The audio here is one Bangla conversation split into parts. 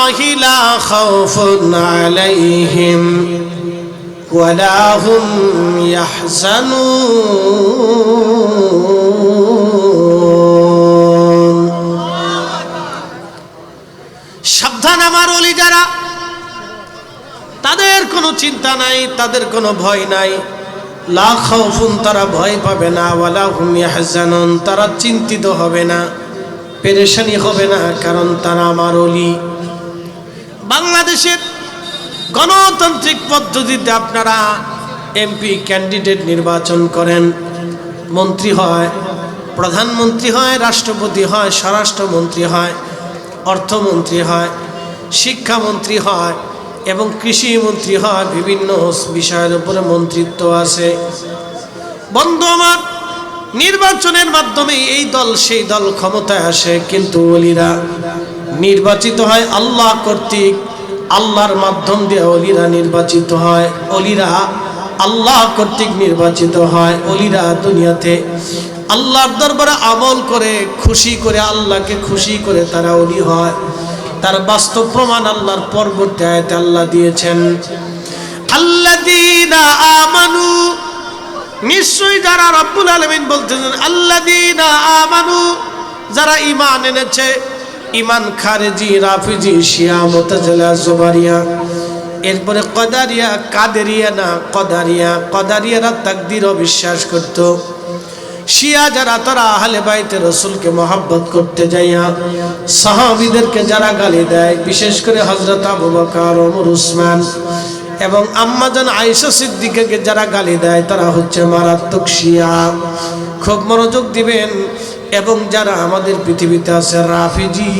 ইবাদিল্লাহি লা খাউফুন আলাইহিম ওয়ালা হুম ইয়াহজানুন। সাবধান আমার ওলি যারা, তাদের কোনো চিন্তা নাই, তাদের কোনো ভয় নাই। লা খাউফুন, তারা ভয় পাবে না, ওয়ালা হুম ইয়াহজানুন, তারা চিন্তিত হবে না, পেরেশানি হবে না, কারণ তারা আমার ওলি। বাংলাদেশের গণতান্ত্রিক পদ্ধতিতে আপনারা এমপি ক্যান্ডিডেট নির্বাচন করেন, মন্ত্রী হয়, প্রধানমন্ত্রী হয়, রাষ্ট্রপতি হয়, স্বরাষ্ট্রমন্ত্রী হয়, অর্থমন্ত্রী হয়, শিক্ষামন্ত্রী হয় এবং কৃষিমন্ত্রী হয়। বিভিন্ন বিষয়ের উপরে মন্ত্রিত্ব আছে। বন্ধু আমার, নির্বাচনের মাধ্যমে এই দল সেই দল ক্ষমতায় আসে, কিন্তু ওলিরা নির্বাচিত হয় আল্লাহ কর্তৃক। আল্লাহর মাধ্যম দিয়ে ওলিরা নির্বাচিত হয়, ওলিরা আল্লাহ কর্তৃক নির্বাচিত হয়। ওলিরা দুনিয়াতে আল্লাহর দরবারে আমল করে, খুশি করে, আল্লাহকে খুশি করে তারা ওলি হয়। তার বাস্তব প্রমাণ আল্লাহর পরবর্তী আয়াতে আল্লাহ দিয়েছেন, আল্লাযীনা আমানু, নিশ্চয়ই যারা, রব্বুল আলামিন বলতেছেন আল্লাযীনা আমানু, যারা ঈমান এনেছে। ঈমান খারেজি, রাফিজি, শিয়া, মুতাজিলা, জুবারিয়া, এরপরে কদারিয়া, কাদেরিয়া না কদারিয়া। কদারিয়ারা তাকদীরও বিশ্বাস করত। শিয়া যারা, তারা আহলে বাইতে রাসূলকে মহব্বত করতে যাইয়া সাহাবীদেরকে যারা গালি দেয়, বিশেষ করে হযরত আবু বকর, ওমর, উসমান এবং আম্মাজান আয়েশা সিদ্দিকাকে যারা গালি দেয়, তারা হচ্ছে মারাত্মক শিয়া। খুব মনোযোগ দিবেন। এবং যারা আমাদের পৃথিবীতে আছে রাফিজি,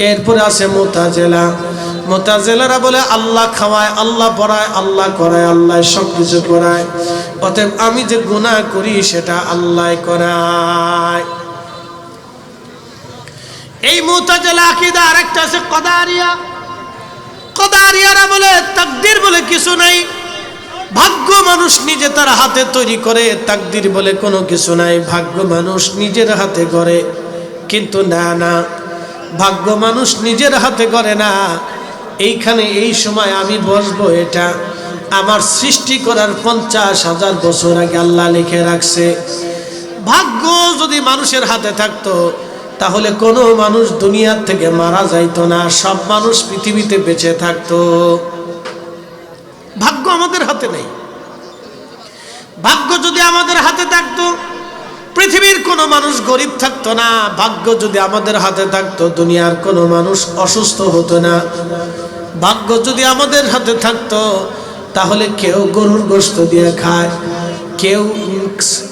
এরপরে আছে মুতাজিলা। মুতাজিলারা বলে আল্লাহ খাওয়ায়, আল্লাহ পড়ায়, আল্লাহ করায়, আল্লাহ সব কিছু করায়, অতএব আমি যে গুনাহ করি সেটা আল্লাহ করায়। এই মুতাজিলা আকীদা। আরেকটা আছে কদারিয়া। কদারিয়ারা বলে তাকদীর বলে কিছু নাই, ভাগ্য মানুষ নিজে তার হাতে তৈরি করে, তাকদীর বলে কোনো কিছু নাই, ভাগ্য মানুষ নিজের হাতে করে। কিন্তু না না, ভাগ্য মানুষ নিজের হাতে করে না। এইখানে এই সময় আমি বসবো, এটা আমার সৃষ্টি করার 50,000 বছর আগে আল্লাহ লিখে রাখছে। ভাগ্য যদি মানুষের হাতে থাকতো তাহলে কোনো মানুষ দুনিয়ার থেকে মারা যাইতো না, সব মানুষ পৃথিবীতে বেঁচে থাকতো। ভাগ্য আমাদের হাতে নেই। ভাগ্য যদি আমাদের হাতে থাকতো পৃথিবীর কোনো মানুষ গরিব থাকতো না। ভাগ্য যদি আমাদের হাতে থাকতো দুনিয়ার কোনো মানুষ অসুস্থ হতো না। ভাগ্য যদি আমাদের হাতে থাকতো তাহলে কেউ গরুর গোশত দিয়ে খায়, কেউ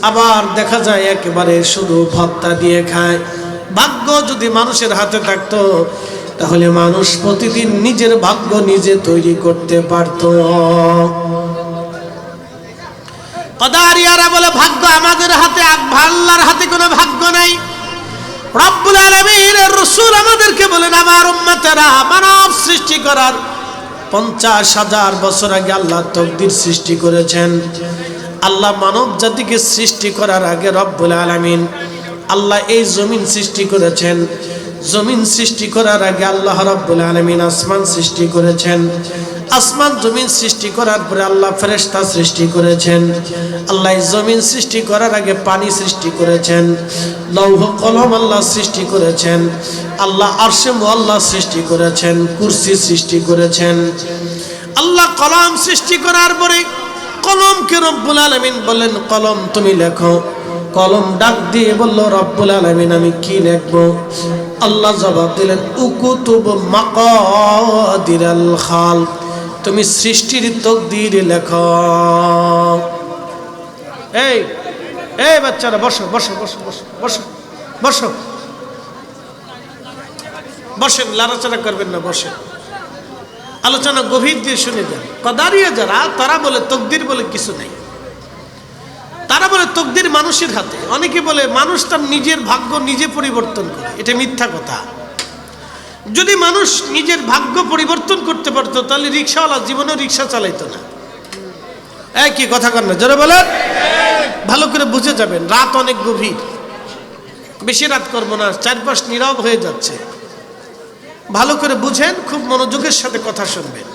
আবার দেখা যায় একেবারে শুধু ভর্তা দিয়ে খায়। ভাগ্য যদি মানুষের হাতে থাকতো তাহলে মানুষ প্রতিদিন নিজের ভাগ্য নিজে তৈরি করতে পারত। কদারিয়ারা বলে ভাগ্য আমাদের হাতে, আল্লাহর হাতে কোনো ভাগ্য নাই। রব্বুল আলামিনের রাসূল আমাদেরকে বলেন, আমার উম্মতেরা, মানব সৃষ্টি করার 50,000 বছর আগে আল্লাহ তাকদীর সৃষ্টি করেছেন। আল্লাহ মানব জাতিকে সৃষ্টি করার আগে রব্বুল আলামিন আল্লাহ এই জমিন সৃষ্টি করেছেন। জমিন সৃষ্টি করার আগে আল্লাহ রাব্বুল আলামিন আসমান সৃষ্টি করেছেন। আসমান জমিন সৃষ্টি করার পরে আল্লাহ ফেরেশতা সৃষ্টি করেছেন। আল্লাহ জমিন সৃষ্টি করার আগে পানি সৃষ্টি করেছেন। লৌহ কলম আল্লাহ সৃষ্টি করেছেন। আল্লাহ আরশে মুআল্লা সৃষ্টি করেছেন। কুরসি সৃষ্টি করেছেন। আল্লাহ কলম সৃষ্টি করার পরে কলমকে রব্বুল আলামিন বলেন, কলম তুমি লেখো। কলম ডাক দিয়ে বলল, রব্বুল আলামিন আমি কি লিখবো? আল্লাহ জবাব দিলেন, উকুতুব মাকাদিরাল খালক, তুমি সৃষ্টির তকদির লেখো। এই এই বাচ্চারা বসো বসো বসো বসো বসো বসো বসেন, লড়াচড়া করবেন না, বসেন। আলোচনা গভীর দিয়ে শুনে যান। কদারিয়া যারা, তারা বলে তকদির বলে কিছু নাই। তারা বলে তকদির মানুষের হাতে। অনেকে বলে মানুষ তার নিজের ভাগ্য নিজে পরিবর্তন করে, এটা মিথ্যা কথা। যদি মানুষ নিজের ভাগ্য পরিবর্তন করতে পারতো তাহলে রিক্সাওয়ালা জীবনেও রিক্সা চালাইতো না। কি কথা কন না, জোরে বলেন। ভালো করে বুঝে যাবেন। রাত অনেক গভীর, বেশি রাত করবো না, চারপাশ নীরব হয়ে যাচ্ছে। ভালো করে বুঝেন, খুব মনোযোগের সাথে কথা শুনবেন।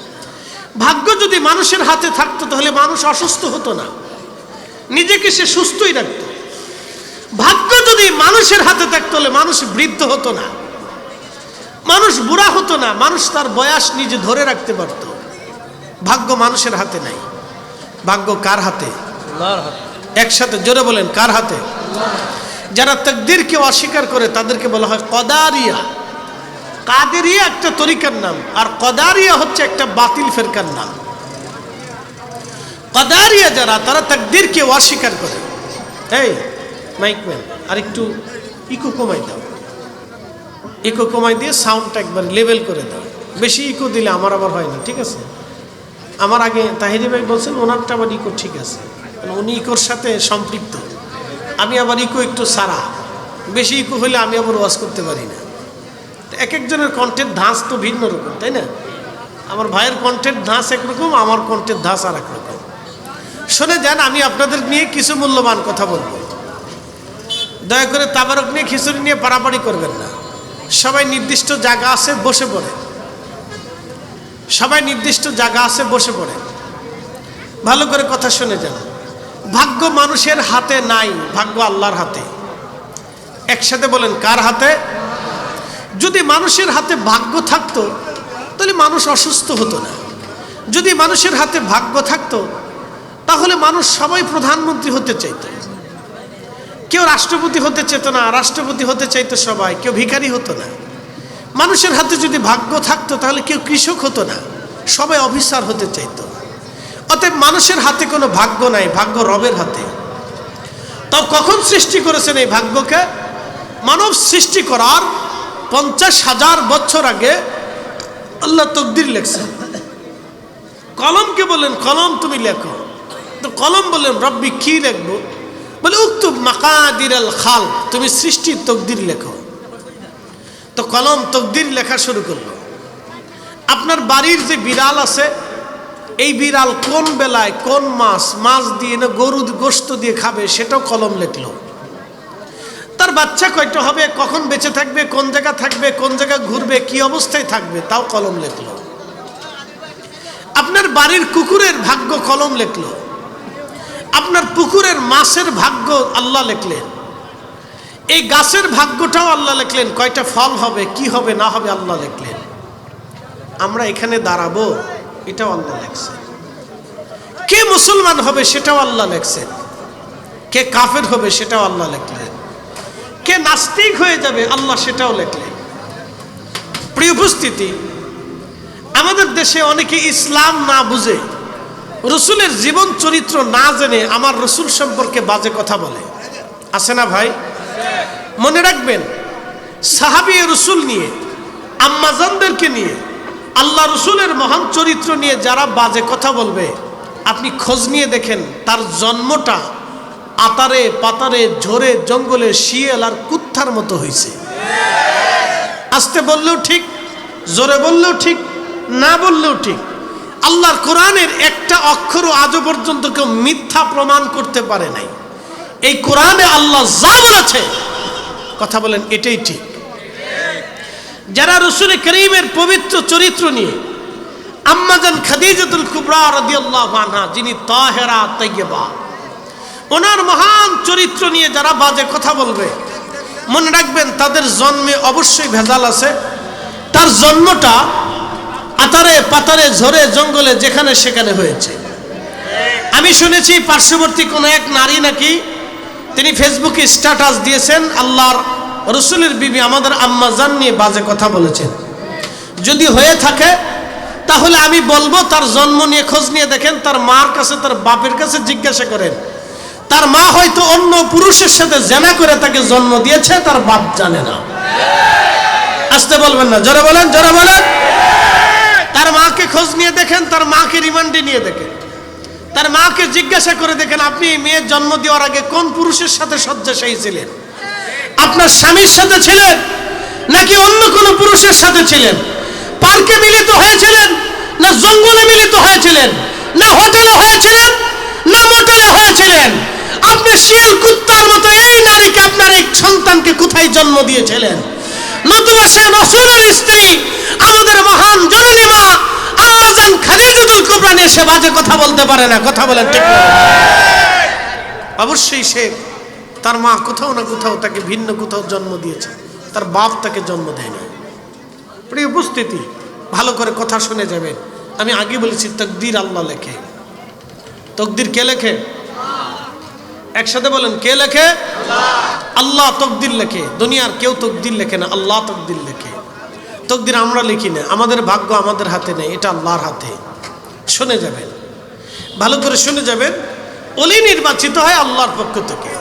ভাগ্য যদি মানুষের হাতে থাকতো তাহলে মানুষ অসুস্থ হতো না, নিজেকে সে সুস্থই রাখত। ভাগ্য যদি মানুষের হাতে থাকতো তাহলে মানুষ বৃদ্ধ হতো না, মানুষ বুড়া হতো না, মানুষ তার বয়স নিজে ধরে রাখতে পারত। ভাগ্য মানুষের হাতে নাই। ভাগ্য কার হাতে? আল্লাহর হাতে। একসাথে জোরে বলেন, কার হাতে? যারা তাকদীরকে অস্বীকার করে তাদেরকে বলা হয় কদারিয়া। কাদেরিয়া একটা তরিকার নাম, আর কদারিয়া হচ্ছে একটা বাতিল ফেরকার নাম। কদারিয়া যারা, তারা তাকদীরকে অস্বীকার করে। এই মাইকম্যান, আর একটু ইকো কমাই দাও, ইকো কমাই দিয়ে সাউন্ডটা একবার লেভেল করে দাও। বেশি ইকো দিলে আমার আবার হয় না, ঠিক আছে? আমার আগে তাহিরি ভাই বলছেন ওনারটা আবার ইকো ঠিক আছে, উনি ইকোর সাথে সম্পৃক্ত। আমি আবার ইকো একটু সারা, বেশি ইকো হলে আমি আবার ওয়াজ করতে পারি না। এক একজনের কণ্ঠের ধাঁচ তো ভিন্ন রকম, তাই না? আমার ভাইয়ের কণ্ঠের ধাঁচ একরকম, আমার কণ্ঠের ধাঁচ আর এক রকম। শুনে যান, আমি আপনাদের নিয়ে কিছু মূল্যবান কথা বলবো। দয়া করে তাবারক নিয়ে খিচুড়ি নিয়ে পাড়াপাড়ি করবেন না। সবাই নির্দিষ্ট জায়গা আছে, বসে পড়ে। সবাই নির্দিষ্ট জায়গা আছে, বসে পড়ে। ভালো করে কথা শুনে যান। ভাগ্য মানুষের হাতে নাই, ভাগ্য আল্লাহর হাতে। একসাথে বলেন, কার হাতে? যদি মানুষের হাতে ভাগ্য থাকতো তাহলে মানুষ অসুস্থ হতো না। যদি মানুষের হাতে ভাগ্য থাকতো তাহলে মানুষ সবাই প্রধানমন্ত্রী হতে চাইতো, কেউ রাষ্ট্রপতি হতে চেত না, রাষ্ট্রপতি হতে চাইতো সবাই, কেউ ভিখারি হতো না। মানুষের হাতে যদি ভাগ্য থাকতো তাহলে কেউ কৃষক হতো না, সবাই অফিসার হতে চাইতো। অতএব মানুষের হাতে কোনো ভাগ্য নাই, ভাগ্য রবের হাতে। তো কখন সৃষ্টি করেছেন এই ভাগ্যকে? মানব সৃষ্টি করার 50,000 বছর আগে আল্লাহ তকদির লেখছেন। কলমকে বলেন, কলম তুমি লেখো। তো কলম বলেন, রব্বি কি লিখবো? বলে উক্তুব মাকাদির আল খাল, তুমি সৃষ্টির তকদির লেখো। তো কলম তকদির লেখা শুরু করলো। আপনার বাড়ির যে বিড়াল আছে, এই বিড়াল কোন বেলায় কোন মাছ দিয়ে না গরুর গোশত দিয়ে খাবে, সেটাও কলম লেখলো। তার বাচ্চা কয়টা হবে, কখন বেঁচে থাকবে, কোন জায়গা থাকবে, কোন জায়গা ঘুরবে, কি অবস্থায় থাকবে, তাও কলম লেখলো। আপনার বাড়ির কুকুরের ভাগ্য কলম লেখলো। আপনার পুকুরের মাছের ভাগ্য আল্লাহ লেখলেন। এই গাছের ভাগ্যটাও আল্লাহ লেখলেন, কয়টা ফল হবে, কি হবে না হবে আল্লাহ লেখলেন। আমরা এখানে দাঁড়াবো, এটাও আল্লাহ লেখছেন। কে মুসলমান হবে সেটাও আল্লাহ লেখছেন, কে কাফের হবে সেটাও আল্লাহ লেখলেন, কে নাস্তিক হয়ে যাবে আল্লাহ সেটাও লেখলেন। প্রিয় উপস্থিতি, আমাদের দেশে অনেকে ইসলাম না বুঝে, রসুলের জীবন চরিত্র না জেনে আমার রসুল সম্পর্কে বাজে কথা বলে। আছে না ভাই? মনে রাখবেন, সাহাবী রসুল নিয়ে, আম্মাজানদেরকে নিয়ে, আল্লাহ রসুলের মহান চরিত্র নিয়ে যারা বাজে কথা বলবে, আপনি খোঁজ নিয়ে দেখেন তার জন্মটা আতারে পাতারে ঝোরে জঙ্গলে শিয়াল আর কুত্তার মতো হয়েছে। আস্তে বললেও ঠিক, জোরে বললেও ঠিক, না বললেও ঠিক। আল্লাহর কোরআনের একটা অক্ষরও আজও পর্যন্ত কেউ মিথ্যা প্রমাণ করতে পারে নাই। এই কোরআনে আল্লাহ যা বলেছে, কথা বলেন, এটাই ঠিক। যারা রাসূল করিমের পবিত্র চরিত্র নিয়ে, আম্মাজান খাদিজাতুল কুবরা রাদিয়াল্লাহু আনহা, যিনি তাহেরা তাইয়্যিবা, ওনার মহান চরিত্র নিয়ে যারা বাজে কথা বলবে, মনে রাখবেন তাদের জন্মে অবশ্যই ভেজাল আছে। তার জন্মটা আতারে পাতারে ঝরে জঙ্গলে যেখানে সেখানে হয়েছে। আমি শুনেছি পার্শ্ববর্তী কোনো এক নারী নাকি তিনি ফেসবুকে স্ট্যাটাস দিয়েছেন, আল্লাহর রসুলের বিবি আমাদের আম্মাজান নিয়ে বাজে কথা বলেছেন। যদি হয়ে থাকে তাহলে আমি বলবো তার জন্ম নিয়ে খোঁজ নিয়ে দেখেন, তার মার কাছে, তার বাপের কাছে জিজ্ঞাসা করেন। তার মা হয়তো অন্য পুরুষের সাথে জেনা করে তাকে জন্ম দিয়েছে, তার বাপ জানে না। আসতে বলবেন না, জোরে বলেন, জোরে বলেন। তার মাকে খোঁজ নিয়ে দেখেন, তার মাকে রিমান্ডে নিয়ে দেখেন, তার মাকে জিজ্ঞাসা করে দেখেন, আপনি মেয়ের জন্ম দেওয়ার আগে কোন পুরুষের সাথে শয্যাশায়ী ছিলেন? আপনার স্বামীর সাথে ছিলেন নাকি অন্য কোনো পুরুষের সাথে ছিলেন? পার্কে মিলিত হয়েছিলেন না জঙ্গলে মিলিত হয়েছিলেন, না হোটেলে হয়েছিলেন না মোটেলে হয়েছিলেন? আপনি শিয়াল কুত্তার মতো এই নারীকে, আপনার এই সন্তানকে কোথায় জন্ম দিয়েছিলেন? নতুবা সে রাসূলের স্ত্রী আমাদের মহান জননী মা আম্মা জান খাদিজাতুল কুবরা নিয়ে সে বাজে কথা বলতে পারে না। কথা বলেন ঠিক না? অবশ্যই সে তার মা কোথাও না কোথাও তাকে ভিন্ন কোথাও জন্ম দিয়েছে, তার বাপ তাকে জন্ম দেয়নি। প্রিয় উপস্থিতি, ভালো করে কথা শুনে যাবেন। আমি আগে বলেছি তকদির আল্লাহ লেখে। তকদির কে লেখে? একসাথে বলেন, কে লেখে? আল্লাহ তকদির লেখে। দুনিয়ার কেউ তকদির লেখে না, আল্লাহ তকদির লেখে। তকদির আমরা লিখি না, আমাদের ভাগ্য আমাদের হাতে নেই, এটা আল্লাহর হাতে। শুনে যাবেন, ভালো করে শুনে যাবেন। অলি নির্বাচিত হয় আল্লাহর পক্ষ থেকে।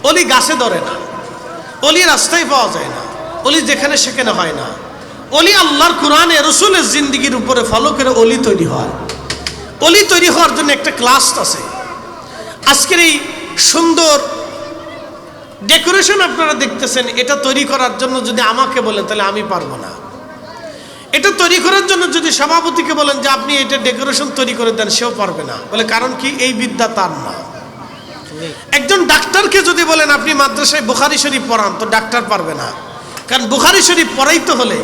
অলি গাছে ধরে না, অলি রাস্তায় পাওয়া যায় না, অলি যেখানে সেখানে হয় না। অলি আল্লাহর কোরআনে রসুলের জিন্দিগির উপরে ফলো করে অলি তৈরি হয়। অলি তৈরি হওয়ার জন্য একটা ক্লাস আছে। আজকের এই সুন্দর ডেকোরেশন আপনারা দেখতেছেন, এটা তৈরি করার জন্য যদি আমাকে বলেন তাহলে আমি পারবো না। এটা তৈরি করার জন্য যদি সভাপতিকে বলেন যে আপনি এটা ডেকোরেশন তৈরি করে দেন, সেও পারবে না। বলে কারণ কি? এই বিদ্যা তার না। একজন ডাক্তারকে যদি বলেন আপনি মাদ্রাসায় বুখারী শরীফ পড়ান, তো ডাক্তার পারবে না। কারণ বুখারী শরীফ পড়াইতে হলে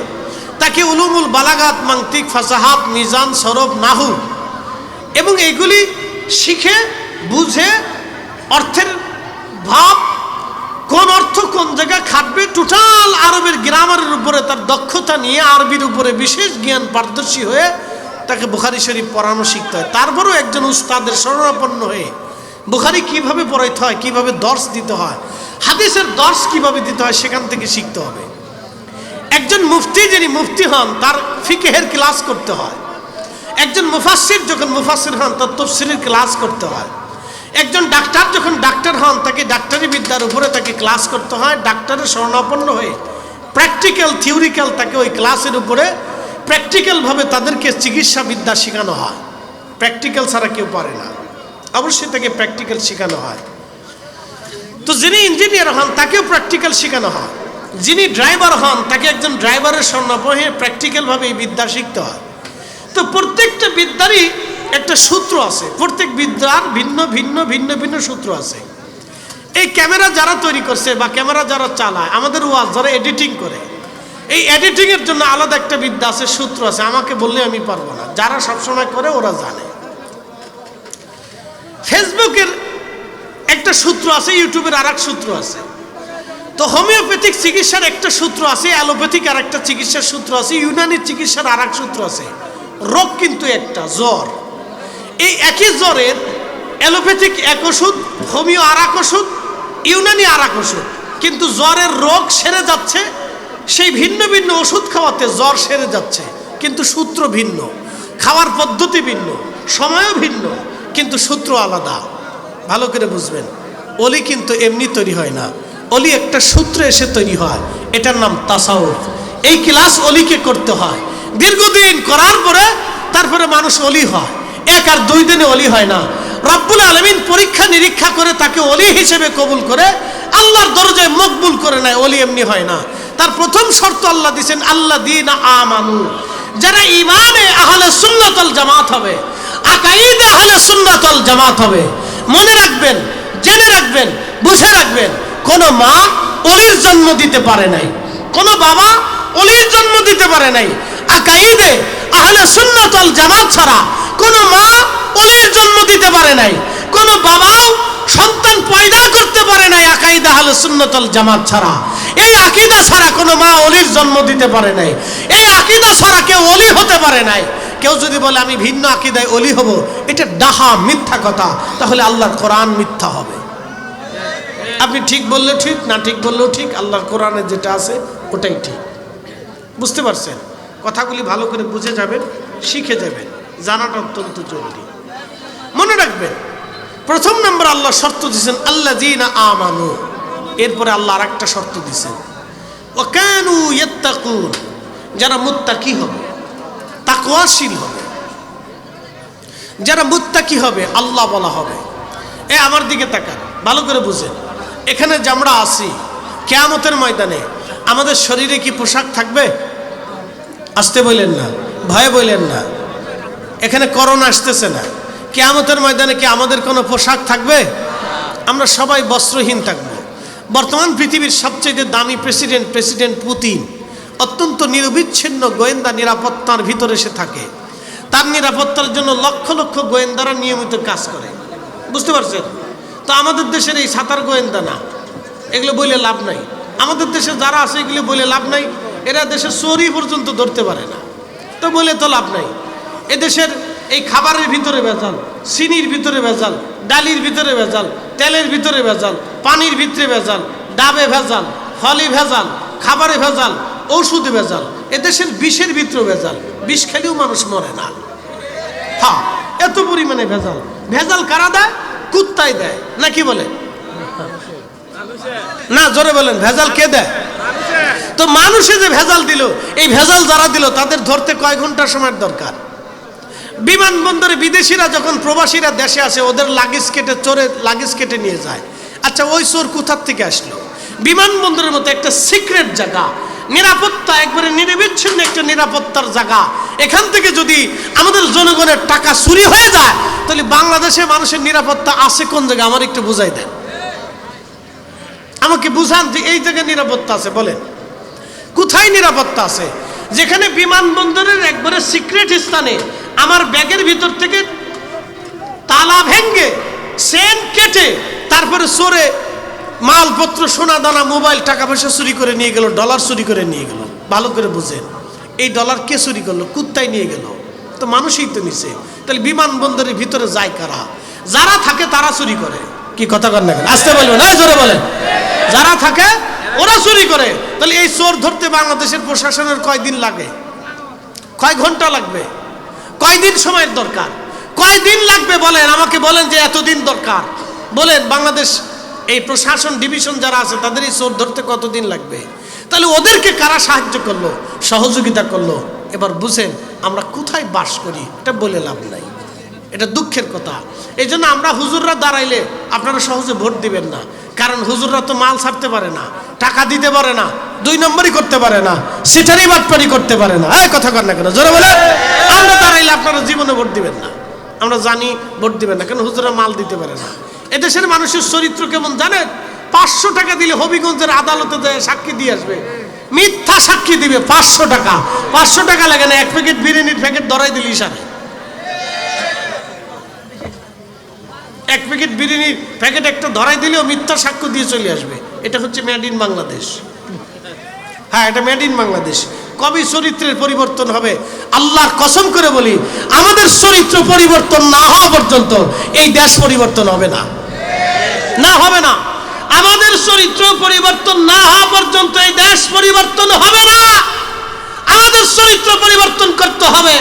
তাকে উলুমুল বালাগাত, মান্তিক, ফাসাহাত, মিজান, সরব, নাহু এবং এইগুলি শিখে বুঝে অর্থের ভাব, কোন অর্থ কোন জায়গায় খাটবে, টোটাল আরবের গ্রামারের উপরে তার দক্ষতা নিয়ে আরবির উপরে বিশেষ জ্ঞান পারদর্শী হয়ে তাকে বুখারী শরীফ পড়ানো শিখতে হয়। তারপরেও একজন উস্তাদের শরণাপন্ন হয়ে বুখারী কিভাবে পড়াইতে হয়, কিভাবে দর্শ দিতে হয়, হাদিসের দর্শ কিভাবে দিতে হয়, সেখান থেকে শিখতে হবে। একজন মুফতি যিনি মুফতি হন, তার ফিকহের ক্লাস করতে হয়। একজন মুফাসসির যখন মুফাসসির হন, তার তাফসীরের ক্লাস করতে হয়। একজন ডাক্তার যখন ডাক্তার হন, তাকে ডাক্তারি বিদ্যার উপরে তাকে ক্লাস করতে হয়। ডাক্তারের শরণাপন্ন হয়ে প্র্যাকটিক্যাল, থিওরিক্যাল তাকে ওই ক্লাসের উপরে প্র্যাকটিক্যালভাবে তাদেরকে চিকিৎসা বিদ্যা শেখানো হয়। প্র্যাকটিক্যাল ছাড়া কেউ পারে না, অবশ্যই তাকে প্র্যাকটিক্যাল শেখানো হয়। তো যিনি ইঞ্জিনিয়ার হন, তাকেও প্র্যাকটিক্যাল শেখানো হয়। যিনি ড্রাইভার হন, তাকে একজন ড্রাইভারের শরণাপন্ন হয়ে প্র্যাকটিক্যালভাবে এই বিদ্যা শিখতে হয়। তো প্রত্যেকটা বিদ্যারই একটা সূত্র আছে, প্রত্যেক বিদ্যার ভিন্ন ভিন্ন ভিন্ন ভিন্ন সূত্র আছে। এই ক্যামেরা যারা তৈরি করছে বা ক্যামেরা যারা চালায়, আমাদের ওয়াজ যারা এডিটিং করে, এই এডিটিংয়ের জন্য আলাদা একটা বিদ্যা আছে, সূত্র আছে। আমাকে বললে আমি পারবো না, যারা সবসময় করে ওরা জানে। ফেসবুকের একটা সূত্র আছে, ইউটিউবের আর এক সূত্র আছে। তো হোমিওপ্যাথিক চিকিৎসার একটা সূত্র আছে, অ্যালোপ্যাথিক আর একটা চিকিৎসার সূত্র আছে, ইউনানি চিকিৎসার আর এক সূত্র আছে। রোগ কিন্তু একটা, জ্বর। এই একই জ্বরের অ্যালোপ্যাথিক এক ওষুধ, হোমিও আর এক ওষুধ, ইউনানি আর এক ওষুধ, কিন্তু জ্বরের রোগ সেরে যাচ্ছে। সেই ভিন্ন ভিন্ন ওষুধ খাওয়াতে জ্বর সেরে যাচ্ছে, কিন্তু সূত্র ভিন্ন, খাওয়ার পদ্ধতি ভিন্ন, সময়ও ভিন্ন, কিন্তু সূত্র আলাদা। ভালো করে বুঝবেন, অলি কিন্তু এমনি তৈরি হয় না, অলি একটা সূত্রে এসে তৈরি হয়। এটার নাম তাসাউফ। এই ক্লাস অলিকে করতে হয়, দীর্ঘদিন করার পরে তারপরে মানুষ অলি হয়। এক আর দুই দিনে অলি হয় না। রব্বুল আলামিন পরীক্ষা নিরীক্ষা করে তাকে অলি হিসেবে কবুল করে আল্লাহর দরজায় মকবুল করে নেয়। অলি এমনি হয় না। তার প্রথম শর্ত আল্লাহ দিয়েছেন, আল্লাযীনা আমানু, যারা ঈমানে আহলে সুন্নাত ওয়াল জামাত হবে, আকাঈদে আহলে সুন্নাত ওয়াল জামাত হবে। মনে রাখবেন, জেনে রাখবেন, বুঝে রাখবেন, কোন মা অলির জন্ম দিতে পারে নাই, কোন বাবা অলির জন্ম দিতে পারে নাই। আকাঈদে আহলে সুন্নাত ওয়াল জামাত ছাড়া কোন মা অলির জন্ম দিতে পারে নাই, কোন বাবাও সন্তান পয়দা করতে পারে নাই আকাঈদে আহলে সুন্নাত ওয়াল জামাত ছাড়া। এই আকীদা ছাড়া কোন মা অলির জন্ম দিতে পারে নাই। এই আকীদা ছাড়া কেউ অলি হতে পারে নাই। কেউ যদি বলে আমি ভিন্ন আকীদায় অলি হব, এটা ডাহা, মিথ্যা কথা। তাহলে আল্লাহর কোরআন মিথ্যা হবে। আপনি ঠিক বললে ঠিক, না ঠিক বললেও ঠিক, আল্লাহর কোরআনে যেটা আছে ওটাই ঠিক। বুঝতে পারছেন? কথাগুলি ভালো করে বুঝে যাবেন, শিখে যাবেন, জানাটা অত্যন্ত জরুরি। মনে রাখবেন, প্রথম নম্বর আল্লাহ শর্ত দিয়েছেন আল্লাযীনা আমানু। এরপরে আল্লাহ আর একটা শর্ত দিয়েছেন, ওয়া কানু ইয়াত্তাকুন, যারা মুত্তাকি হবে, তাকওয়াশীল হবে। যারা মুত্তাকি হবে, আল্লাহ বলা হবে। আমার দিকে তাকান, ভালো করে বুঝেন। এখানে যে আমরা আছি, কিয়ামতের ময়দানে আমাদের শরীরে কি পোশাক থাকবে? আসতে বললেন না, ভয়ে বললেন না। এখানে করোনা আসতেছে না, কিয়ামতের ময়দানে কি আমাদের কোনো পোশাক থাকবে? আমরা সবাই বস্ত্রহীন থাকবো। বর্তমান পৃথিবীর সবচেয়ে দামি প্রেসিডেন্ট পুতিন, অত্যন্ত নিরবিচ্ছিন্ন গোয়েন্দা নিরাপত্তার ভিতরে সে থাকে। তার নিরাপত্তার জন্য লক্ষ লক্ষ গোয়েন্দারা নিয়মিত কাজ করে, বুঝতে পারছেন? তো আমাদের দেশের এই সাতার গোয়েন্দা না, এগুলো বলে লাভ নাই। আমাদের দেশে যারা আছে এগুলো বলে লাভ নাই, এরা দেশে চোরই পর্যন্ত ধরতে পারে না, তো বলে তো লাভ নাই। এদেশের এই খাবারের ভিতরে ভেজাল, চিনির ভিতরে ভেজাল, ডালির ভিতরে ভেজাল, তেলের ভিতরে ভেজাল, পানির ভিতরে ভেজাল, ডাবে ভেজাল, ফলে ভেজাল, খাবারে ভেজাল, ঔষধে ভেজাল, এদেশের বিষের ভিতরে ভেজাল, বিষ খেলেও মানুষ মরে না। হ্যাঁ, এত পরিমাণে ভেজাল। ভেজাল কারা দেয়? কুত্তাই দেয়, না কি বলে? না, জোরে বলেন, ভেজাল কে দেয়? তো মানুষে যে ভেজাল দিল, এই ভেজাল যারা দিল তাদের ধরতে কয় ঘন্টা সময়ের দরকার? বিমানবন্দরে বিদেশিরা যখন প্রবাসীরা দেশে আসে, ওদের লাগেজ কেটে, চোরে লাগেজ কেটে নিয়ে যায়। আচ্ছা, ওই চোর কোথার থেকে আসলো? বিমানবন্দরের মতো একটা সিক্রেট জায়গা, নিরাপত্তা একবারে নিরবিচ্ছিন্ন একটা নিরাপত্তার জায়গা, এখান থেকে যদি আমাদের জনগণের টাকা চুরি হয়ে যায়, তাহলে বাংলাদেশে মানুষের নিরাপত্তা আছে কোন জায়গায়? আমার একটু বুঝাই দেন, আমাকে বুঝান যে এই জায়গায় নিরাপত্তা আছে, বলেন কোথায় নিরাপত্তা আছে? যেখানে বিমানবন্দরের একবারে সিক্রেট স্থানে আমার ব্যাগের ভিতর থেকে তালা ভেঙ্গে চেন কেটে তারপরে চোরে মালপত্র, সোনা দানা, মোবাইল, টাকা পয়সা চুরি করে নিয়ে গেল, ডলার চুরি করে নিয়ে গেল। ভালো করে বুঝেন, এই ডলার কে চুরি করলো? কুত্তায় নিয়ে গেল, তো মানুষই তো নিছে। তাহলে বিমানবন্দরের ভিতরে যায় কারা? যারা থাকে তারা চুরি করে। কি কথা কর না কেন? আসতে বলবেন, না জোরে বলেন। যারা থাকে ওরা চুরি করে। তাহলে এই চোর ধরতে বাংলাদেশের প্রশাসনের কয়দিন লাগে? কয় ঘন্টা লাগবে? কয়দিন সময়ের দরকার? কয়দিন লাগবে বলেন? আমাকে বলেন যে এতদিন দরকার। বলেন, বাংলাদেশ এই প্রশাসন ডিভিশন যারা আছে তাদের এই চোর ধরতে কতদিন লাগবে? তাহলে ওদেরকে কারা সাহায্য করলো, সহযোগিতা করলো? এবার বুঝেন আমরা কোথায় বাস করি, এটা বলে লাভ নাই, এটা দুঃখের কথা। এই জন্য আমরা হুজুররা দাঁড়াইলে আপনারা সহজে ভোট দিবেন না, কারণ হুজুররা তো মাল ছাড়তে পারে না, টাকা দিতে পারে না, 2 নম্বরই করতে পারে না, সিটারি বাটপারি করতে পারে না। এই কথা কর না কেন? জোরে বলে। আমরা দাঁড়াইলে আপনারা জীবনে ভোট দিবেন না, আমরা জানি ভোট দিবেন না, কারণ হুজুররা মাল দিতে পারে না। এদেশের মানুষের চরিত্র কেমন জানেন? 500 টাকা দিলে হবিগঞ্জের আদালতে যায় সাক্ষী দিয়ে আসবে, মিথ্যা সাক্ষী দিবে। 500 টাকা, 500 টাকা লাগে না, 1 প্যাকেট বিরিয়ানির প্যাকেট ধরাই দিলি ইশারে, 1 প্যাকেট বিরিয়ানির প্যাকেট একটা ধরাই দিলেও মিথ্যা সাক্ষ্য দিয়ে চলে আসবে। এটা হচ্ছে মেড ইন বাংলাদেশ। হ্যাঁ, এটা মেড ইন বাংলাদেশ। কবে চরিত্রের পরিবর্তন হবে? আল্লাহর কসম করে বলি, আমাদের চরিত্র পরিবর্তন না হওয়া পর্যন্ত এই দেশ পরিবর্তন হবে না, না হবে না। আমাদের চরিত্র পরিবর্তন না হওয়া পর্যন্ত এই দেশ পরিবর্তন হবে না। আমাদের চরিত্র পরিবর্তন করতে হবে।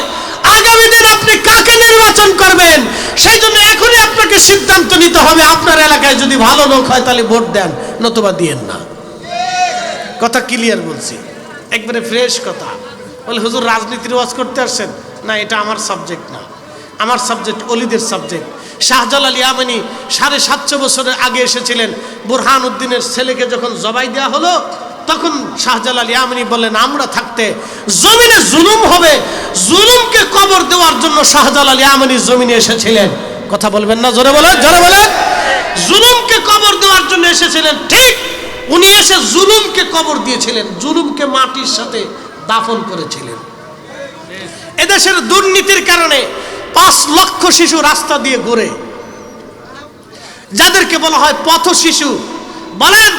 আগামী দিন আপনি কাকে নির্বাচন করবেন, সেই জন্য এখনই আপনাকে সিদ্ধান্ত নিতে হবে। আপনার এলাকায় যদি ভালো লোক হয় তাহলে ভোট দেন, নতুবা দিয়েন না। কথা ক্লিয়ার বলছি, একবারে ফ্রেশ কথা। বলে হুজুর রাজনীতির ওয়াজ করতে আসছেন? না, এটা আমার সাবজেক্ট না, আমার সাবজেক্ট অলিদের সাবজেক্ট। শাহজালাল ইয়ামানি 750 বছরের আগে এসেছিলেন। বুরহান উদ্দিনের ছেলেকে যখন জবাই দেওয়া হলো, তখন শাহজালাল ইয়ামানি বললেন, আমরা থাকতে জমিনে জুলুম হবে, জুলুমকে কবর দেওয়ার জন্য শাহজালাল ইয়ামানি জমিনে এসেছিলেন। কথা বলবেন না? জোরে বলেন, জোরে বলেন। জুলুমকে কবর দেওয়ার জন্য এসেছিলেন, ঠিক। উনি এসে জুলুমকে কবর দিয়েছিলেন, জুলুমকে মাটির সাথে দাফন করেছিলেন। এদেশের দুর্নীতির কারণে 5 লক্ষ শিশু রাস্তা দিয়ে ঘুরে, যাদেরকে বলা হয় পথ শিশু। বলেন,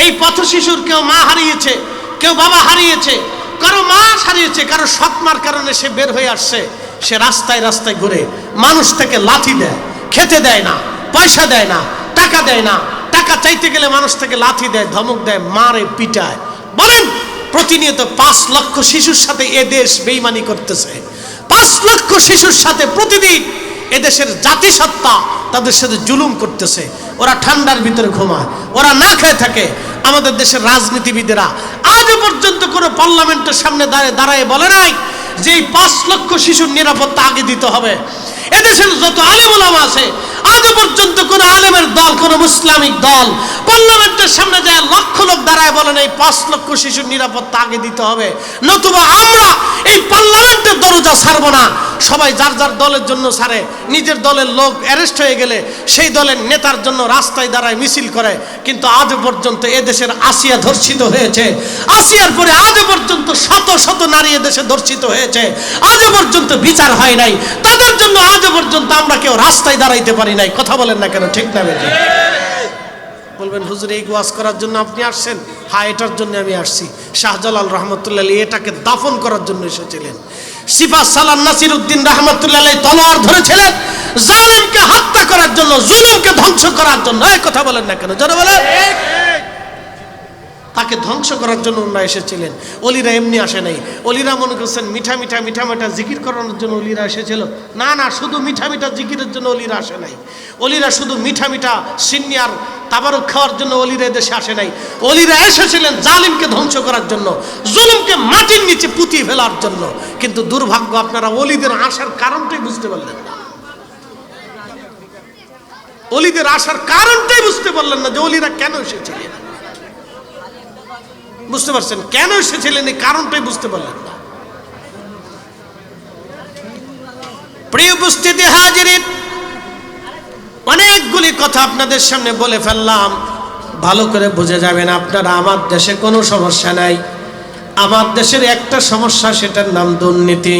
এই পথ শিশুর কেউ মা হারিয়েছে, কেউ বাবা হারিয়েছে, কারো মা হারিয়েছে, কারো সৎমার কারণে সে বের হয়ে আসছে। সে রাস্তায় রাস্তায় ঘুরে মানুষ থেকে লাথি দেয়, খেতে দেয় না, পয়সা দেয় না, টাকা দেয় না, টাকা চাইতে গেলে মানুষ থেকে লাথি দেয়, ধমক দেয়, মারে, পিটায়। বলেন, প্রতিনিয়ত 5 লক্ষ শিশুর সাথে এ দেশ বেঈমানি করতেছে। 5 লক্ষ শিশুর সাথে প্রতিদিন এদেশের জাতিসত্তা তাদের সাথে জুলুম করতেছে। ওরা ঠান্ডার ভিতরে ঘুমায়, ওরা না খেয়ে থাকে। আমাদের দেশের রাজনীতিবিদেরা আজও পর্যন্ত কোনো পার্লামেন্টের সামনে দাঁড়ায় বলে নাই যে এই 5 লক্ষ শিশুর নিরাপত্তা আগে দিতে হবে। এদেশের যত আলেম ওলামা আছে আজও পর্যন্ত কোন আলেমের দল, কোন মুসলামিক দল পার্লামেন্টের সামনে যায় লক্ষ লোক দাঁড়ায় বলেন এই 5 লক্ষ শিশুর নিরাপত্তা আগে দিতে হবে, নতুবা আমরা এই পার্লামেন্টের দরজা ছাড়বো না। সবাই যার যার দলের জন্য ছাড়ে, নিজের দলের লোক অ্যারেস্ট হয়ে গেলে সেই দলের নেতার জন্য রাস্তায় দাঁড়ায় মিছিল করে। কিন্তু আজও পর্যন্ত এদেশের আসিয়া ধর্ষিত হয়েছে, আসিয়ার পরে আজও পর্যন্ত শত শত নারী এদেশে ধর্ষিত হয়েছে, আজও পর্যন্ত বিচার হয় নাই। তাদের জন্য আজও পর্যন্ত আমরা কেউ রাস্তায় দাঁড়াইতে পারি নাই। কথা বলেন না কেন, ঠিক না বেঠিক? বলবেন হুজুর এই ওয়াজ করার জন্য আপনি আসছেন? হ্যাঁ, এটার জন্য আমি আসছি। শাহজালাল রহমতুল্লাহ আলাইহি এটাকে দাফন করার জন্য এসেছিলেন। সিফা সালাম নাসিরউদ্দিন রহমতুল্লাহ আলাইহি তলোয়ার ধরেছিলেন জালেমকে হত্যা করার জন্য, জুলুমকে ধ্বংস করার জন্য। এই কথা বলেন না কেন, জোরে বলেন। তাকে ধ্বংস করার জন্য ওনারা এসেছিলেন। অলিরা এমনি আসে নাই। অলিরা মনে করছেন মিঠা মিঠা মিঠা মিঠা জিকির করানোর জন্য অলিরা এসেছিল। না না, শুধু মিঠা মিঠা জিকিরের জন্য অলিরা আসে নাই। অলিরা শুধু মিঠা মিঠা সিন্নি আর তাবারুক খাওয়ার জন্য অলিরা দেশে আসে নাই। অলিরা এসেছিলেন জালিমকে ধ্বংস করার জন্য, জুলুমকে মাটির নিচে পুঁতিয়ে ফেলার জন্য। কিন্তু দুর্ভাগ্য, আপনারা অলিদের আসার কারণটাই বুঝতে পারলেন না। অলিদের আসার কারণটাই বুঝতে পারলেন না যে অলিরা কেন এসেছিলেন। বুঝতে পারছেন কেন এসেছিলেন, এই কারণটাই বুঝতে পারলেন না। প্রিয় উপস্থিতি হাজিরিন, অনেকগুলি কথা আপনাদের সামনে বলে ফেললাম, ভালো করে বুঝে যাবেন আপনারা। আমার দেশে কোনো সমস্যা নাই, আমার দেশের একটা সমস্যা, সেটার নাম দুর্নীতি।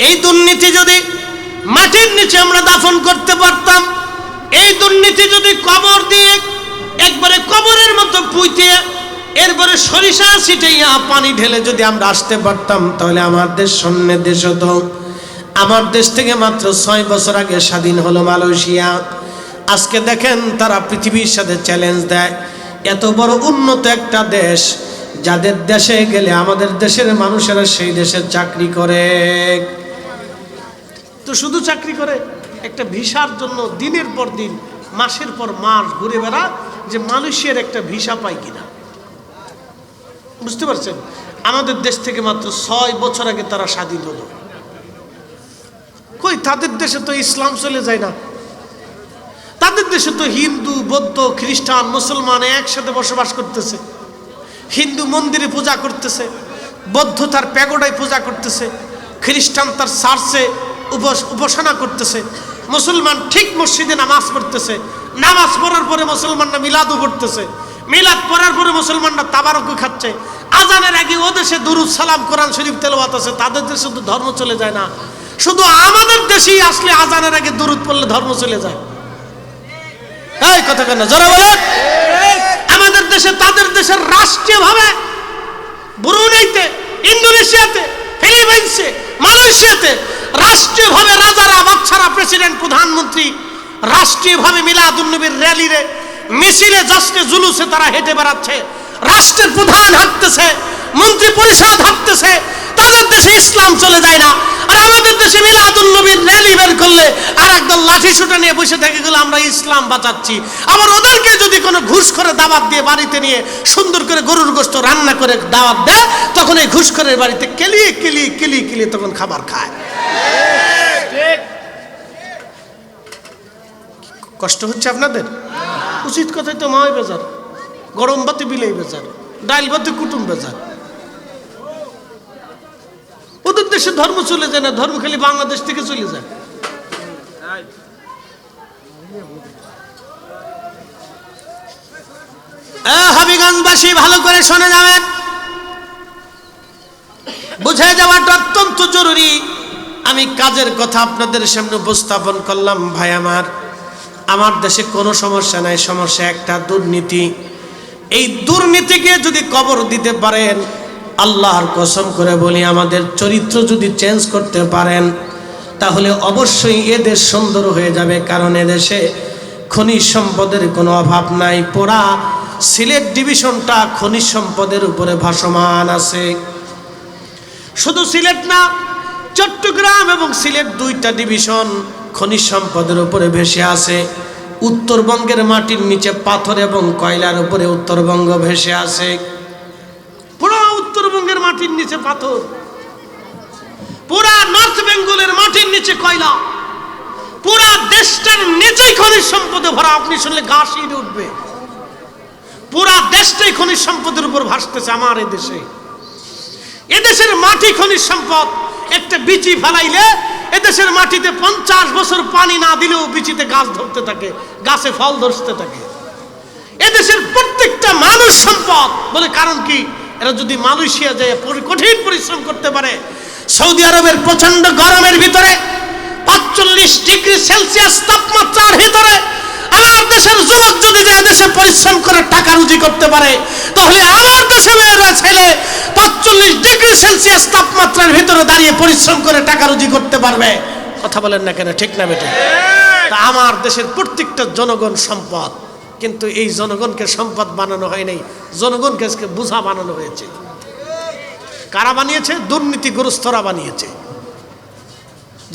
এই দুর্নীতি যদি মাটির নিচে আমরা দাফন করতে পারতাম, এই দুর্নীতি যদি কবর দিয়ে একবারে কবরের মতো পুঁতে এরপরে সরিষা ছিটাইয়া পানি ঢেলে যদি আমরা আসতে পারতাম, তাহলে আমার দেশ স্বর্ণে দেশ হতো। আমার দেশ থেকে মাত্র 6 বছর আগে স্বাধীন হলো মালয়েশিয়া। আজকে দেখেন তারা পৃথিবীর সাথে চ্যালেঞ্জ দেয়। এত বড় উন্নত একটা দেশ, যাদের দেশে গেলে আমাদের দেশের মানুষেরা সেই দেশে চাকরি করে। তো শুধু চাকরি করে, একটা ভিসার জন্য দিনের পর দিন, মাসের পর মাস ঘুরে বেড়া যে মালয়েশিয়ার একটা ভিসা পায় কিনা। বুঝতে পারছেন? আমাদের দেশ থেকে মাত্র 6 বছর আগে তারা স্বাধীন হলো। কই, তাদের দেশে তো ইসলাম চলে যায় না। তাদের দেশে তো হিন্দু, বৌদ্ধ, খ্রিস্টান, মুসলমান একসাথে বসবাস করতেছে। হিন্দু মন্দিরে পূজা করতেছে, বৌদ্ধ তার প্যাগোডায় পূজা করতেছে, খ্রিস্টান তার চার্চে উপাসনা করতেছে, মুসলমান ঠিক মসজিদে নামাজ পড়তেছে, নামাজ পড়ার পরে মুসলমানরা মিলাদও পড়তেছে, মিলাদ পড়ার পরে মুসলমানরা তাবারকও খাচ্ছে, আজানের আগে ও দেশে দুরুদ সালাম কোরআন শরীফ তেলাওয়াত আছে। তাদের দেশে তো ধর্ম চলে যায় না, শুধু আমাদের দেশেই আসলে আজানের আগে দুরুদ পড়লে ধর্ম চলে যায়। এই কথা কেন, যারা বলে আমাদের দেশে, তাদের দেশের রাষ্ট্রীয়ভাবে ব্রুনাইতে, ইন্দোনেশিয়াতে, ফিলিপাইন্সে, মালয়েশিয়াতে রাষ্ট্রীয়ভাবে রাজারা, বাচ্চারা, প্রেসিডেন্ট, প্রধানমন্ত্রী রাষ্ট্রীয়ভাবে মিলাদুন্নবীর র্যালিরে, মিছিলে, জশ্নে, জুলুসে তারা হেঁটে বেড়াচ্ছে। রাষ্ট্রের প্রধান হাঁটতেছে, মন্ত্রী পরিষদ হাঁটতেছে। তাদের দেশে ইসলাম চলে যায় না। আর আমাদের দেশে মিলাদুন্নবীর র্যালি বের করলে আর একদল লাঠি সুটা নিয়ে বসে থেকে গেলে আমরা ইসলাম বাঁচাচ্ছি। আবার ওদেরকে যদি কোনো ঘুষ করে দাওয়াত দিয়ে বাড়িতে নিয়ে সুন্দর করে গরুর গোশত রান্না করে দাওয়াত দেয়, তখন এই ঘুষখোরের বাড়িতে কেলিয়ে কেলিয়ে কেলিয়ে কেলিয়ে তখন খাবার খায়। কষ্ট হচ্ছে আপনাদের? উচিত কথাই তো মায় বেজার, গরম ভাতে বিলাই বেজার, ডাইল ভাতে কুটুম বেজার। ওদের দেশে ধর্ম চলে যায় না, ধর্ম খালি বাংলাদেশ থেকে চলে যায়। হাবিগঞ্জবাসী ভালো করে শুনে যাবেন, বুঝে যাওয়াটা অত্যন্ত জরুরি। আমি কাজের কথা আপনাদের সামনে উপস্থাপন করলাম। ভাই আমার দেশে কোনো সমস্যা নাই, সমস্যা একটা, দুর্নীতি। এই দুর্নীতিকে যদি কবর দিতে পারেন, আল্লাহর কসম করে বলি, আমাদের চরিত্র যদি চেঞ্জ করতে পারেন, তাহলে অবশ্যই এদেশ সুন্দর হয়ে যাবে। কারণ এদেশে খনিজ সম্পদের কোনো অভাব নাই। পুরা সিলেট ডিভিশনটা খনিজ সম্পদের উপরে ভাসমান আছে। শুধু সিলেট না, চট্টগ্রাম এবং সিলেট 2টা ডিভিশন খনিজ সম্পদের উপরে ভেসে আছে। উত্তরবঙ্গের মাটির নিচে পাথর এবং কয়লার উপরে উত্তরবঙ্গ ভেসে আছে। পুরো উত্তরবঙ্গের মাটির নিচে পাথর, পুরা নর্থ বেঙ্গলের মাটির নিচে কয়লা, পুরা দেশটার নিচেই খনিজ সম্পদে ভরা। আপনি শুনলে গা শিরে উঠবে। পুরা দেশটাই খনিজ সম্পদের উপর ভাসতেছে। আমার এদেশের মাটি খনিজ সম্পদ। একটা বিচি ফেলাইলে এদেশের মাটিতে 50 বছর পানি না দিলেও বিচিতে গাছ ধরতে থাকে, গাছে ফল ধরতে থাকে। এদেশের প্রত্যেকটা মানুষ সম্পদ বলে। কারণ কি? এরা যদি মালয়েশিয়া যায় কঠিন পরিশ্রম করতে পারে, সৌদি আরবের প্রচন্ড গরমের ভিতরে 45 ডিগ্রি সেলসিয়াস তাপমাত্রার ভিতরে আমার দেশের যুবক যদি যায় দেশে পরিশ্রম করে টাকা রুজি করতে পারে, তাহলে আমার দেশে মেয়েরা ছেলে 45 ডিগ্রি সেলসিয়াস তাপমাত্রার ভিতরে দাঁড়িয়ে পরিশ্রম করে টাকা রুজি করতে পারবে। কথা বলেন না কেন? ঠিক না বেটা? তা আমার দেশের প্রত্যেকটা জনগণ সম্পদ, কিন্তু এই জনগণকে সম্পদ বানানো হয় নাই, জনগণকে বোঝা বানানো হয়েছে। কারা বানিয়েছে? দুর্নীতিগ্রস্তরা বানিয়েছে।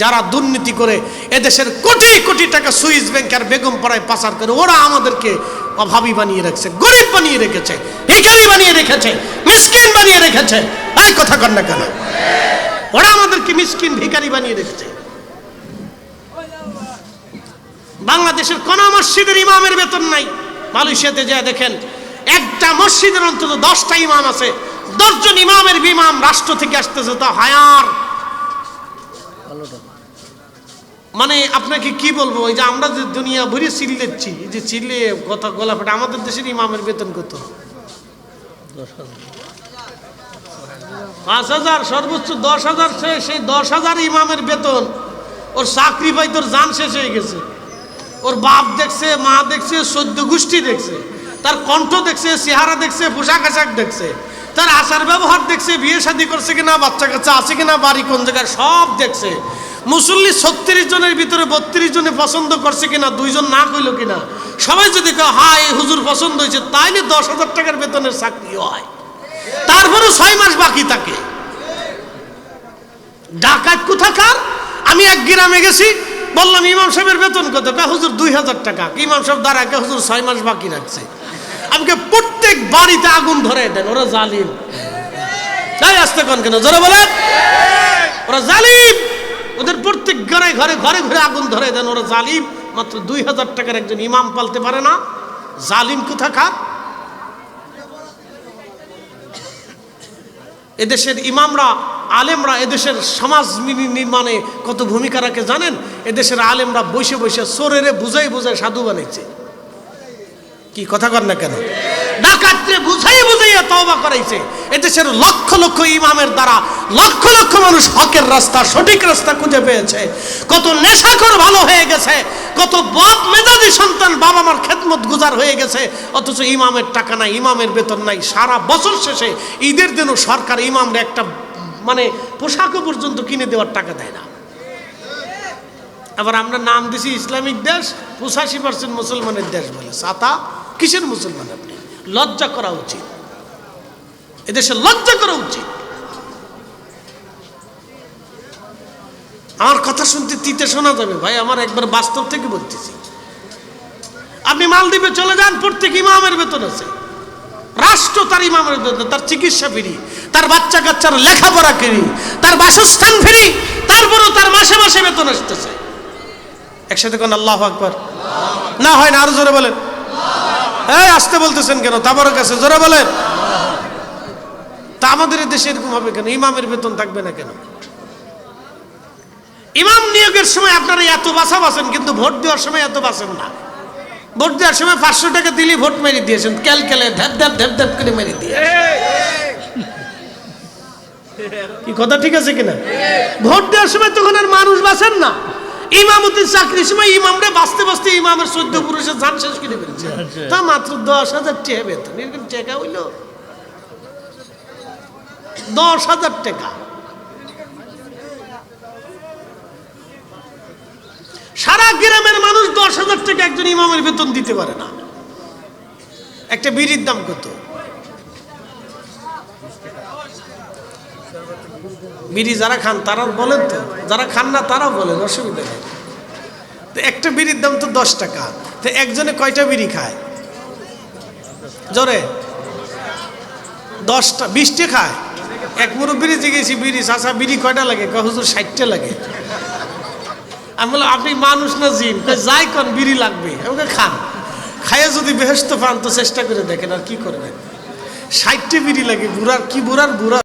যারা দুর্নীতি করে এদেশের কোটি কোটি টাকা সুইস ব্যাংক আর বেগম পাড়ায় পাচার করে, ওরা আমাদেরকে অভাবী বানিয়ে রেখেছে, গরিব বানিয়ে রেখেছে, ভিখারি বানিয়ে রেখেছে, মিসকিন বানিয়ে রেখেছে। এই কথা কর না কেন? ওরা আমাদেরকে মিসকিন ভিখারি বানিয়ে রেখেছে। বাংলাদেশের কোন মসজিদের ইমামের বেতন নাই। মালয়েশিয়াতে যায় দেখেন, একটা মসজিদের অন্তত 10টা ইমাম আছে। 10 জন ইমামের বিমাম রাষ্ট্র থেকে আসতেছে, তা হায়ার। মানে আপনাকে কি বলবো, ওই যে আমরা যে দুনিয়া ভরে চিল্লেছি, যে চিল্লে কথা গলা ফেটে, আমাদের দেশের ইমামের বেতন কত? 5,000, সর্বোচ্চ 10,000। সেই 10,000 ইমামের বেতন, ওর চাকরি পাই তোর জান শেষ হয়ে গেছে। ওর বাপ দেখছে, মা দেখছে, 14 গোষ্ঠী দেখছে, তার কণ্ঠ দেখছে, চেহারা দেখছে, পোশাক আশাক দেখছে, তার আচার ব্যবহার দেখছে, বিয়ে শাদী করছে কিনা, বাচ্চা কাচ্চা আছে কিনা, বাড়ি কোন জায়গায়, সব দেখছে। মুসল্লি 36 জনের ভিতরে 32 জনে পছন্দ করছে কিনা, 2 জন না কইল কিনা, সবাই যদি হ্যাঁ এই হুজুর পছন্দ হয়েছে, তাইলে 10,000 টাকার বেতনের চাকরি হয়। তারপরে 6 মাস বাকি থাকে। ডাকাত কোথাকার? আমি এক গ্রামে গেছি, বললাম ইমাম সাহেবের বেতন কত? হুজুর 2,000 টাকা। ইমাম সাহেব দাঁড়ায়, হুজুর 6 মাস বাকি রাখছে। আমাকে প্রত্যেক বাড়িতে আগুন ধরে দেন, ওরা জালিম। তাই আসতে কোন কেন? জোরে বলে, ওরা জালিম। ওদের প্রত্যেক ঘরে ঘরে ঘরে ঘরে আগুন ধরে দেন, ওরা জালিম। মাত্র 2,000 টাকার একজন ইমাম পালতে পারে না। জালিম কোথাকার? এদেশের ইমামরা, আলেমরা এদেশের সমাজ নির্মাণে কত ভূমিকা রাখে জানেন? এদেশের আলেমরা বসে বসে চোরেরে বুঝাই বুঝাই সাধু বানাইছে। কি কথা কর না কেন? ডাকাতরে বুঝাই বুঝাইয়া তওবা করাইছে। এদেশের লক্ষ লক্ষ ইমামের দ্বারা লক্ষ লক্ষ মানুষ হকের রাস্তা, সঠিক রাস্তা খুঁজে পেয়েছে। কত নেশাখোর ভালো হয়ে গেছে, কত বদ মেজাজি সন্তান বাবা মার খেদমত গুজার হয়ে গেছে। অথচ ইমামের টাকা নাই, ইমামের বেতন নাই। সারা বছর শেষে ঈদের দিনও সরকার ইমামরা একটা মানে পোশাকও পর্যন্ত কিনে দেওয়ার টাকা দেয় না। আবার আমরা নাম দিছি ইসলামিক দেশ, 85% মুসলমানের দেশ বলে। ছাতা কিসের মুসলমান? আপনি লজ্জা করা উচিত, এদেশে লজ্জা করা উচিত। আমার কথা শুনতে তিতে শোনা যাবে ভাই, আমার একবার বাস্তব থেকে বলতেছি। আপনি মালদ্বীপে চলে যান, প্রত্যেক ইমামের বেতন আছে। রাষ্ট্র তার ইমামের বেতন, তার চিকিৎসা ফ্রি, তার বাচ্চা কাচ্চার লেখাপড়া ফ্রি, তার বাসস্থান ফ্রি, তারপরেও তার মাসে মাসে বেতন আসতেছে। একসাথে কোন আল্লাহু আকবার না হয় না? আরো জোরে বলেন। এই আসতে বলতেছেন কেন? তাবারক আছে, জোরে বলেন। তা আমাদের দেশে এরকম হবে কেন? ইমামের বেতন থাকবে না কেন? ইমাম নিয়োগের সময় আপনারা এত বাঁচা বাঁচেন, কিন্তু ভোট দেওয়ার সময় এত বাঁচেন না। ভোট দেওয়ার সময় 500 টাকা দিলে ভোট মেরে দিয়েছেন, ক্যালকেলে ধ্যাপ ধ্যাপ ধ্যাপ ধ্যাপ করে মেরে দিয়ে। কি কথা ঠিক আছে কিনা? ভোট দেওয়ার সময় তখন আর মানুষ বাঁচেন না। ইমামতির চাকরির সময় ইমামরে বাঁচতে বাঁচতে ইমামের 14 পুরুষের জান শেষ করে ফেলছে। তা মাত্র 10,000 টাকা বেতন। এরকম টাকা হইল 10,000 টাকা। সারা গ্রামের মানুষ 10,000 টাকা একজন ইমামের বেতন দিতে পারে না। একটা বিড়ির দাম কত? বিড়ি যারা খান তারা বলেন তো, যারা খান না তারা বলেন, অসুবিধা নেই। তো একটা বিড়ির দাম তো 10 টাকা। তো একজনে কয়টা বিড়ি খায়? জোরে 10টা 20টা খায়। এক মুরব্বিরে জিজ্ঞেসি বিড়ি চাচা বিড়ি কয়টা লাগে? হুজুর 60টা লাগে। আমি বললাম আপনি মানুষ না জিন? যাই কোন বিড়ি লাগবে, ওকে খান, খাইয়ে যদি বেহেশত পান তো চেষ্টা করে দেখেন, আর কি করবেন। 60টি বিড়ি লাগে, বুড়ার কি বুড়ার বুড়া